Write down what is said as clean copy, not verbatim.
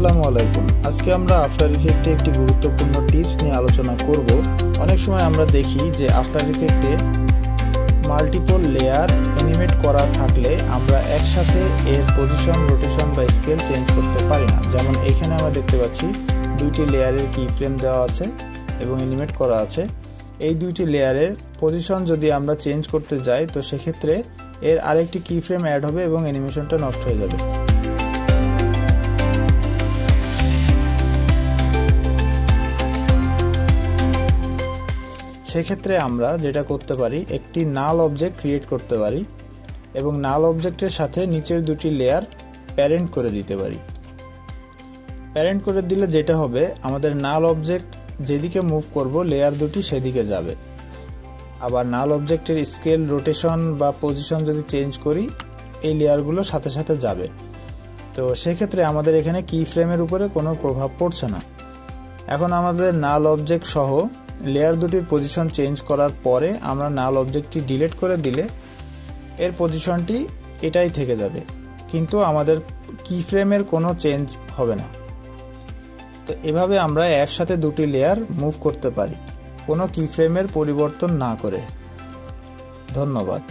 আসসালামু আলাইকুম। আজকে আমরা আফটার ইফেক্টে একটি গুরুত্বপূর্ণ টিপস নিয়ে আলোচনা করব। অনেক সময় আমরা দেখি যে আফটার ইফেক্টে মাল্টিপল লেয়ার অ্যানিমেট করা থাকলে আমরা একসাথে এর পজিশন, রোটেশন বা স্কেল চেঞ্জ করতে পারি না। যেমন এখানে আমরা দেখতে পাচ্ছি দুইটি লেয়ারের কি ফ্রেম দেওয়া আছে এবং অ্যানিমেট করা আছে। এই দুইটি লেয়ারের পজিশন যদি আমরা চেঞ্জ করতে যাই তো সেক্ষেত্রে এর আরেকটি কি ফ্রেম অ্যাড হবে এবং অ্যানিমেশনটা নষ্ট হয়ে যাবে। সেক্ষেত্রে আমরা যেটা করতে পারি, একটি নাল অবজেক্ট ক্রিয়েট করতে পারি এবং নাল অবজেক্টের সাথে নিচের দুটি লেয়ার প্যারেন্ট করে দিতে পারি। প্যারেন্ট করে দিলে যেটা হবে, আমাদের নাল অবজেক্ট যেদিকে মুভ করব লেয়ার দুটি সেদিকে যাবে। আবার নাল অবজেক্টের স্কেল, রোটেশন বা পজিশন যদি চেঞ্জ করি এই লেয়ারগুলো সাথে সাথে যাবে। তো সেক্ষেত্রে আমাদের এখানে কি ফ্রেমের উপরে কোনো প্রভাব পড়ছে না। এখন আমাদের নাল অবজেক্ট সহ লেয়ার দুটির পজিশন চেঞ্জ করার পরে আমরা নাল অবজেক্টটি ডিলিট করে দিলে এর পজিশনটি এটাই থেকে যাবে, কিন্তু আমাদের কি ফ্রেমের কোনো চেঞ্জ হবে না। তো এভাবে আমরা একসাথে দুটি লেয়ার মুভ করতে পারি কোনো কি ফ্রেমের পরিবর্তন না করে। ধন্যবাদ।